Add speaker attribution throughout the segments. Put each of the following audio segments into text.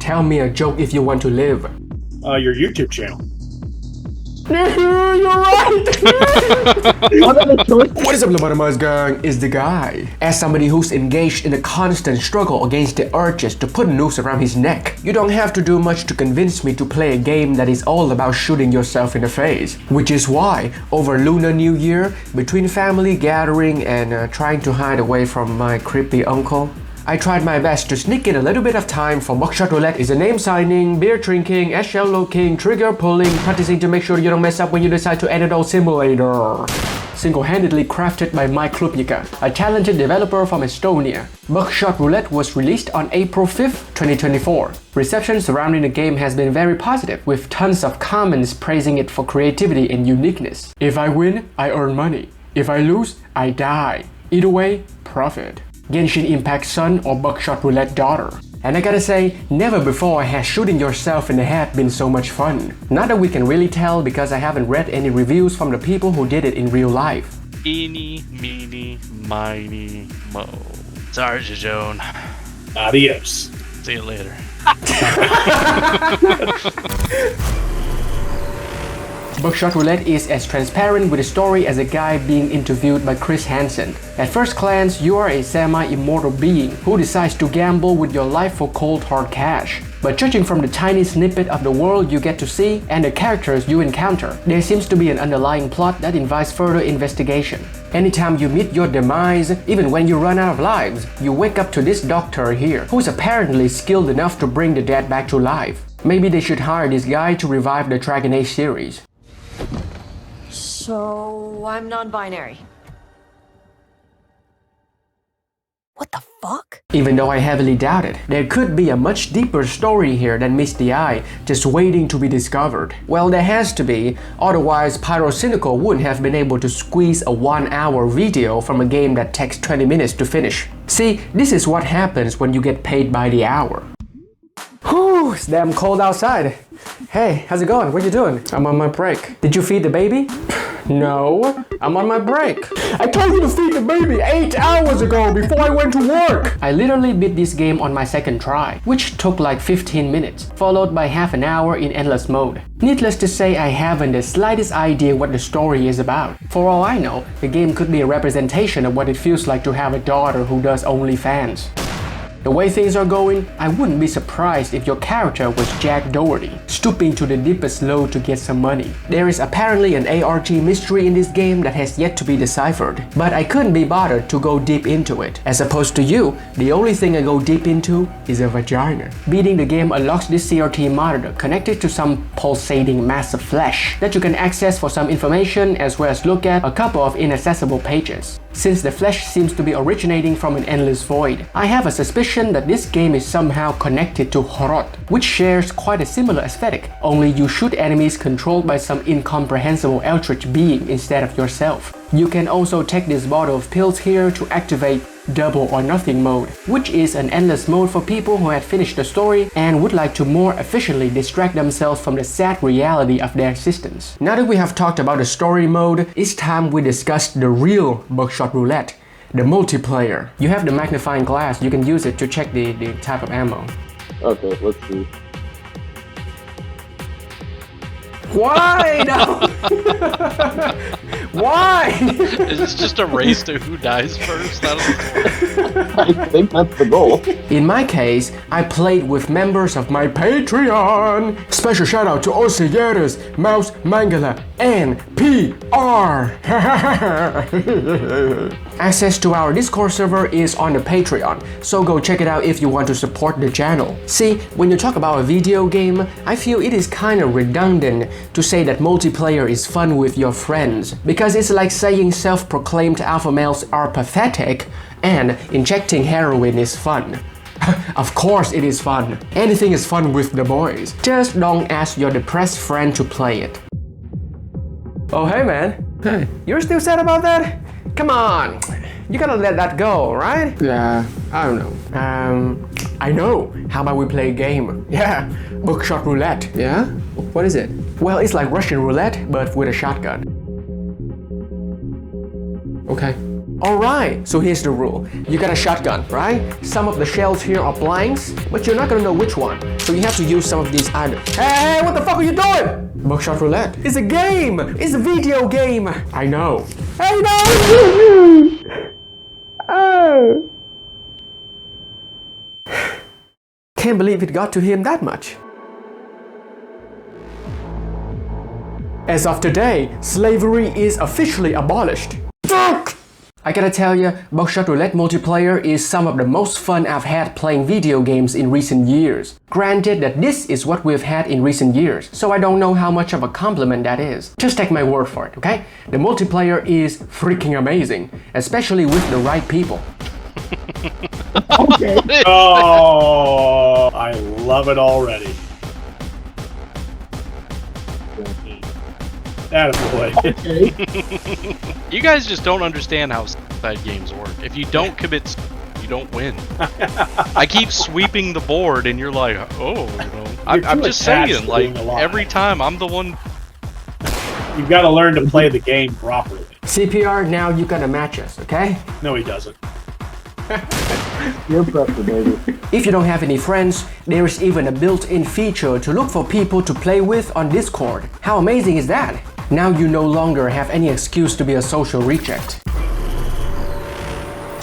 Speaker 1: Tell me a joke if you want to live.
Speaker 2: Your YouTube channel.
Speaker 1: You're right! What is up, LobotomizeGang? Is the guy. As somebody who's engaged in a constant struggle against the urges to put a noose around his neck, you don't have to do much to convince me to play a game that is all about shooting yourself in the face. Which is why, over Lunar New Year, between family gathering and trying to hide away from my creepy uncle, I tried my best to sneak in a little bit of time for Buckshot Roulette is a name signing, beer drinking, shell looking, trigger pulling, practicing to make sure you don't mess up when you decide to edit all simulator. Single-handedly crafted by Mike Klubnika, a talented developer from Estonia. Buckshot Roulette was released on April 5th, 2024. Reception surrounding the game has been very positive, with tons of comments praising it for creativity and uniqueness. If I win, I earn money. If I lose, I die. Either way, profit. Genshin Impact son or Buckshot Roulette daughter. And I gotta say, never before has shooting yourself in the head been so much fun. Not that we can really tell because I haven't read any reviews from the people who did it in real life.
Speaker 3: Eeny, meeny, miny, mo. Sorry, Jajone.
Speaker 2: Adios.
Speaker 3: See you later.
Speaker 1: Buckshot Roulette is as transparent with a story as a guy being interviewed by Chris Hansen. At first glance, you are a semi-immortal being who decides to gamble with your life for cold hard cash. But judging from the tiny snippet of the world you get to see and the characters you encounter, there seems to be an underlying plot that invites further investigation. Anytime you meet your demise, even when you run out of lives, you wake up to this doctor here, who's apparently skilled enough to bring the dead back to life. Maybe they should hire this guy to revive the Dragon Age series.
Speaker 4: So, I'm non-binary. What the fuck?
Speaker 1: Even though I heavily doubt it, there could be a much deeper story here than meets the eye, just waiting to be discovered. Well, there has to be, otherwise Pyrocynical wouldn't have been able to squeeze a 1-hour video from a game that takes 20 minutes to finish. See, this is what happens when you get paid by the hour. Whew, it's damn cold outside. Hey, how's it going? What you doing? I'm on my break. Did you feed the baby? No, I'm on my break. I told you to feed the baby 8 hours ago before I went to work. I literally beat this game on my second try, which took like 15 minutes, followed by half an hour in endless mode. Needless to say, I haven't the slightest idea what the story is about. For all I know, the game could be a representation of what it feels like to have a daughter who does OnlyFans. The way things are going, I wouldn't be surprised if your character was Jack Doherty, stooping to the deepest low to get some money. There is apparently an ARG mystery in this game that has yet to be deciphered, but I couldn't be bothered to go deep into it. As opposed to you, the only thing I go deep into is a vagina. Beating the game unlocks this CRT monitor connected to some pulsating mass of flesh that you can access for some information as well as look at a couple of inaccessible pages. Since the flesh seems to be originating from an endless void, I have a suspicion that this game is somehow connected to Horot, which shares quite a similar aesthetic, only you shoot enemies controlled by some incomprehensible eldritch being instead of yourself. You can also take this bottle of pills here to activate Double or Nothing mode, which is an endless mode for people who had finished the story and would like to more efficiently distract themselves from the sad reality of their existence. Now that we have talked about the story mode, it's time we discuss the real Buckshot Roulette, the multiplayer. You have the magnifying glass, you can use it to check the type of ammo.
Speaker 5: Okay, let's see.
Speaker 1: Why? No! Why?
Speaker 3: Is this just a race to who dies first?
Speaker 5: I think that's the goal.
Speaker 1: In my case, I played with members of my Patreon. Special shout out to Oseyeres, Mouse, Mangala, and PR. Access to our Discord server is on the Patreon, so go check it out if you want to support the channel. See, when you talk about a video game, I feel it is kind of redundant to say that multiplayer is fun with your friends, because it's like saying self-proclaimed alpha males are pathetic and injecting heroin is fun. Of course it is fun. Anything is fun with the boys. Just don't ask your depressed friend to play it. Oh hey man. Hey. You're still sad about that? Come on. You gotta let that go, right? Yeah, I don't know. I know. How about we play a game? Yeah, Buckshot Roulette. Yeah? What is it? Well, it's like Russian roulette, but with a shotgun. Okay. Alright, so here's the rule. You got a shotgun, right? Some of the shells here are blanks, but you're not gonna know which one. So you have to use some of these items. Hey, what the fuck are you doing? Buckshot Roulette. It's a game! It's a video game! I know. I know! Oh. Can't believe it got to him that much. As of today, slavery is officially abolished. Fuck! I gotta tell you, Buckshot Roulette multiplayer is some of the most fun I've had playing video games in recent years. Granted that this is what we've had in recent years, so I don't know how much of a compliment that is. Just take my word for it, okay? The multiplayer is freaking amazing, especially with the right people.
Speaker 5: Okay.
Speaker 2: Oh, I love it already. Attaboy.
Speaker 5: Okay.
Speaker 3: You guys just don't understand how side games work. If you don't commit, you don't win. I keep sweeping the board, and you're like, oh, you know. I'm just saying, like, every time I'm the one.
Speaker 2: You've got to learn to play the game properly.
Speaker 1: CPR, now you gotta match us, okay?
Speaker 2: No, he doesn't.
Speaker 5: You're pressure, baby.
Speaker 1: If you don't have any friends, there is even a built-in feature to look for people to play with on Discord. How amazing is that? Now you no longer have any excuse to be a social reject.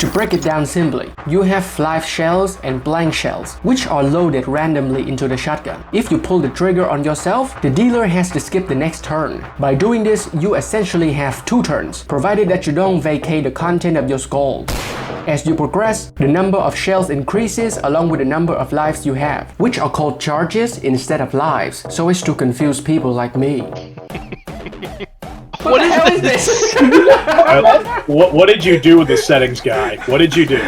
Speaker 1: To break it down simply, you have live shells and blank shells, which are loaded randomly into the shotgun. If you pull the trigger on yourself, the dealer has to skip the next turn. By doing this, you essentially have 2 turns, provided that you don't vacate the content of your skull. As you progress, the number of shells increases along with the number of lives you have, which are called charges instead of lives, so as to confuse people like me. What the hell is this?
Speaker 2: What did you do with the settings guy? What did you do?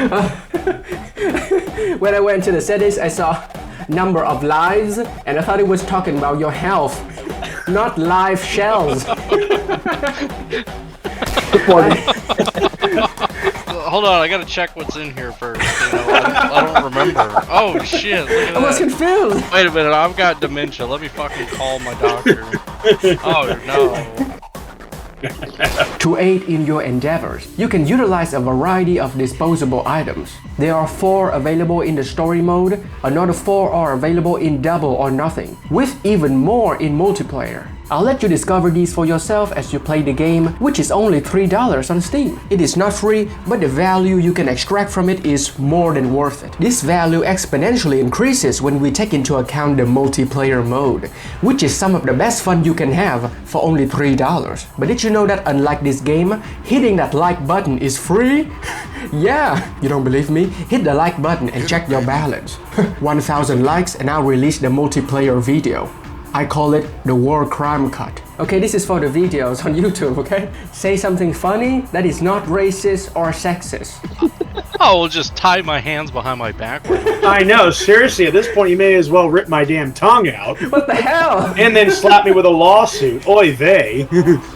Speaker 1: When I went to the settings, I saw number of lives, and I thought it was talking about your health, not live shells.
Speaker 3: Hold on, I gotta check what's in here first. You know, I don't remember. Oh shit! Look at
Speaker 1: I was
Speaker 3: that.
Speaker 1: confused.
Speaker 3: Wait a minute, I've got dementia. Let me fucking call my doctor. Oh no.
Speaker 1: To aid in your endeavors, you can utilize a variety of disposable items. There are 4 available in the story mode, another 4 are available in double or nothing, with even more in multiplayer. I'll let you discover these for yourself as you play the game, which is only $3 on Steam. It is not free, but the value you can extract from it is more than worth it. This value exponentially increases when we take into account the multiplayer mode, which is some of the best fun you can have for only $3. But did you know that unlike this game, hitting that like button is free? Yeah, you don't believe me? Hit the like button and check your balance. 1,000 likes and I'll release the multiplayer video. I call it the war crime cut. Okay, this is for the videos on YouTube, okay? Say something funny that is not racist or sexist.
Speaker 3: Oh, we'll just tie my hands behind my back.
Speaker 2: I know, seriously, at this point you may as well rip my damn tongue out.
Speaker 1: What the hell?
Speaker 2: And then slap me with a lawsuit. Oy vey.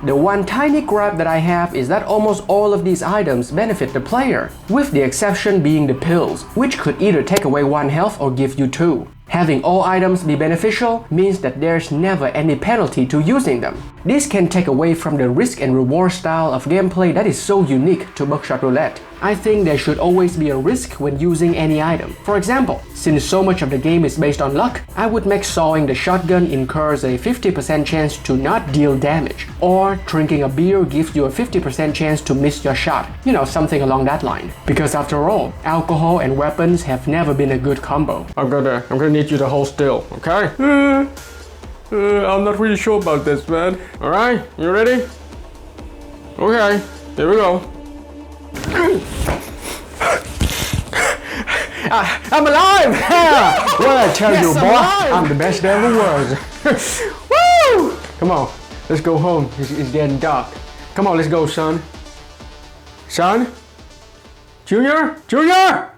Speaker 1: The one tiny gripe that I have is that almost all of these items benefit the player, with the exception being the pills, which could either take away 1 health or give you 2. Having all items be beneficial means that there's never any penalty to using them. This can take away from the risk and reward style of gameplay that is so unique to Buckshot Roulette. I think there should always be a risk when using any item. For example, since so much of the game is based on luck, I would make sawing the shotgun incurs a 50% chance to not deal damage, or drinking a beer gives you a 50% chance to miss your shot. You know, something along that line. Because after all, alcohol and weapons have never been a good combo. I'm gonna need you to hold still, okay? I'm not really sure about this, man. Alright, you ready? Okay, here we go. I'm alive! What I tell you, boy, I'm the best there ever was. Woo! Come on, let's go home. It's getting dark. Come on, let's go, son. Son? Junior? Junior?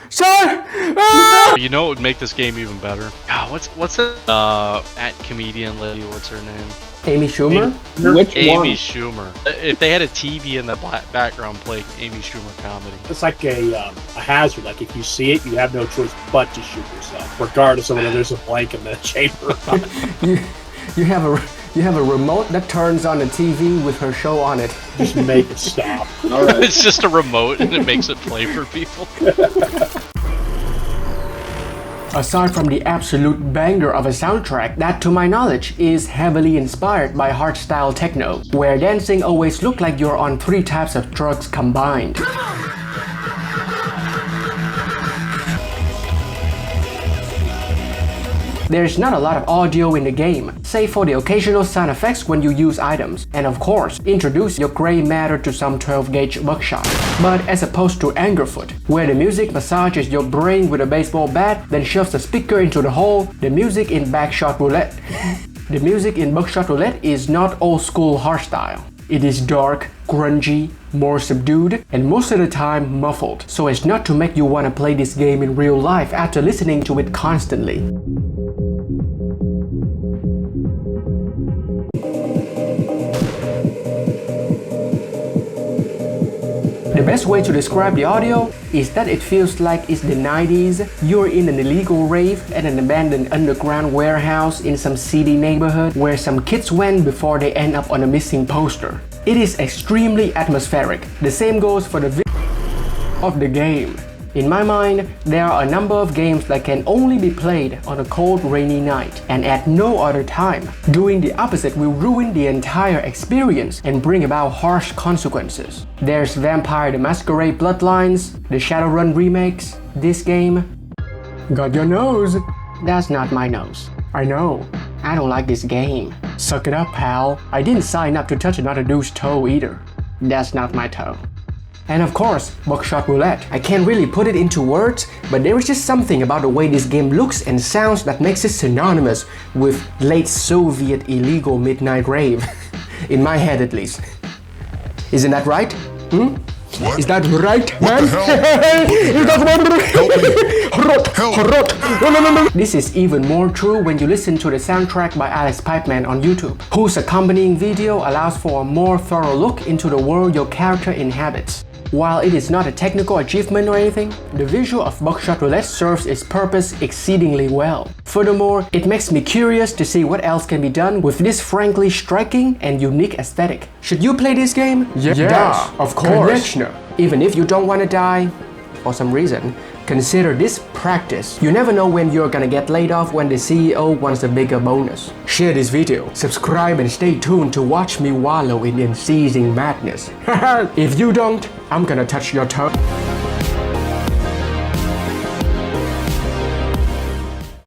Speaker 1: Son! Ah!
Speaker 3: You know what would make this game even better? God, what's it? At comedian lady, what's her name?
Speaker 1: Amy Schumer?
Speaker 5: Which
Speaker 3: Amy
Speaker 5: one?
Speaker 3: Schumer. If they had a TV in the background playing Amy Schumer comedy.
Speaker 2: It's like a hazard. Like if you see it, you have no choice but to shoot yourself, regardless of whether there's a blank in the chamber.
Speaker 1: You have You have a remote that turns on the TV with her show on it.
Speaker 2: Just make it stop.
Speaker 5: All right.
Speaker 3: It's just a remote and it makes it play for people.
Speaker 1: Aside from the absolute banger of a soundtrack that, to my knowledge, is heavily inspired by hardstyle techno, where dancing always looks like you're on 3 types of drugs combined. There's not a lot of audio in the game, save for the occasional sound effects when you use items, and of course, introduce your gray matter to some 12-gauge buckshot. But as opposed to Angerfoot, where the music massages your brain with a baseball bat, then shoves a speaker into the hole, the music in Buckshot Roulette. The music in Buckshot Roulette is not old-school hardstyle. It is dark, grungy, more subdued, and most of the time muffled, so as not to make you want to play this game in real life after listening to it constantly. The best way to describe the audio is that it feels like it's the 90s, you're in an illegal rave at an abandoned underground warehouse in some seedy neighborhood where some kids went before they end up on a missing poster. It is extremely atmospheric. The same goes for the video of the game. In my mind, there are a number of games that can only be played on a cold, rainy night and at no other time. Doing the opposite will ruin the entire experience and bring about harsh consequences. There's Vampire the Masquerade Bloodlines, the Shadowrun remakes, this game. Got your nose? That's not my nose. I know. I don't like this game. Suck it up, pal. I didn't sign up to touch another dude's toe either. That's not my toe. And of course, Buckshot Roulette. I can't really put it into words, but there is just something about the way this game looks and sounds that makes it synonymous with late Soviet illegal midnight rave. In my head at least. Isn't that right? Is that right, man? This is even more true when you listen to the soundtrack by Alex Pipeman on YouTube, whose accompanying video allows for a more thorough look into the world your character inhabits. While it is not a technical achievement or anything, the visual of Buckshot Roulette serves its purpose exceedingly well. Furthermore, it makes me curious to see what else can be done with this frankly striking and unique aesthetic. Should you play this game? Yes, of course. Even if you don't want to die, for some reason, consider this practice. You never know when you're gonna get laid off when the CEO wants a bigger bonus. Share this video, subscribe and stay tuned to watch me wallow in unceasing madness. If you don't, I'm gonna touch your toe.